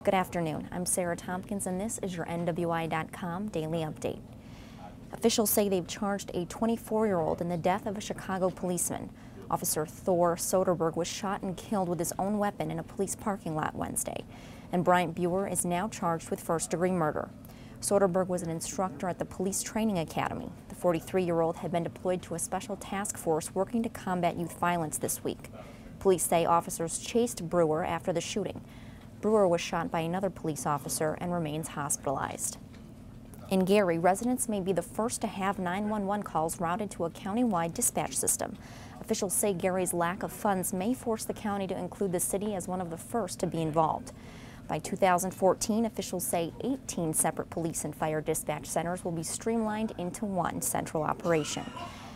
Good afternoon. I'm Sarah Tompkins, and this is your NWI.com daily update. Officials say they've charged a 24-year-old in the death of a Chicago policeman. Officer Thor Soderberg was shot and killed with his own weapon in a police parking lot Wednesday, and Bryant Buer is now charged with first-degree murder. Soderberg was an instructor at the Police Training Academy. The 43-year-old had been deployed to a special task force working to combat youth violence this week. Police say officers chased Buer after the shooting. Buer was shot by another police officer and remains hospitalized. In Gary, residents may be the first to have 911 calls routed to a county-wide dispatch system. Officials say Gary's lack of funds may force the county to include the city as one of the first to be involved. By 2014, officials say 18 separate police and fire dispatch centers will be streamlined into one central operation.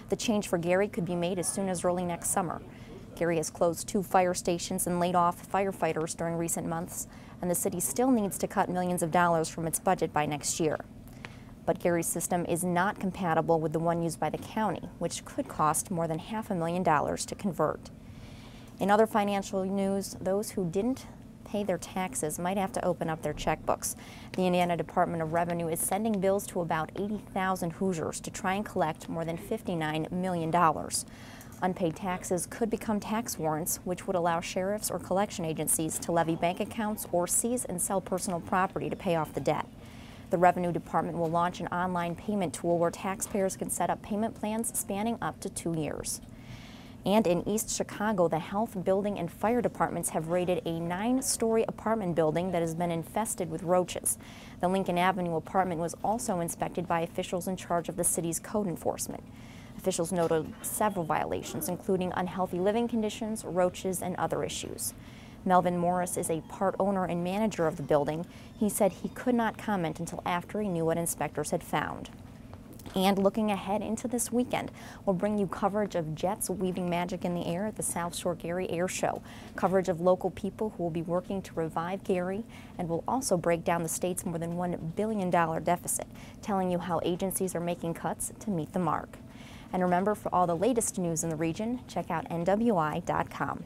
The change for Gary could be made as soon as early next summer. Gary has closed 2 fire stations and laid off firefighters during recent months, and the city still needs to cut millions of dollars from its budget by next year. But Gary's system is not compatible with the one used by the county, which could cost more than $500,000 to convert. In other financial news, those who didn't pay their taxes might have to open up their checkbooks. The Indiana Department of Revenue is sending bills to about 80,000 Hoosiers to try and collect more than $59 million. Unpaid taxes could become tax warrants, which would allow sheriffs or collection agencies to levy bank accounts or seize and sell personal property to pay off the debt. The Revenue Department will launch an online payment tool where taxpayers can set up payment plans spanning up to 2 years. And in East Chicago, the health, building, and fire departments have raided a 9-story apartment building that has been infested with roaches. The Lincoln Avenue apartment was also inspected by officials in charge of the city's code enforcement. Officials noted several violations, including unhealthy living conditions, roaches, and other issues. Melvin Morris is a part owner and manager of the building. He said he could not comment until after he knew what inspectors had found. And looking ahead into this weekend, we'll bring you coverage of jets weaving magic in the air at the South Shore Gary Air Show, coverage of local people who will be working to revive Gary, and we'll also break down the state's more than $1 billion deficit, telling you how agencies are making cuts to meet the mark. And remember, for all the latest news in the region, check out NWI.com.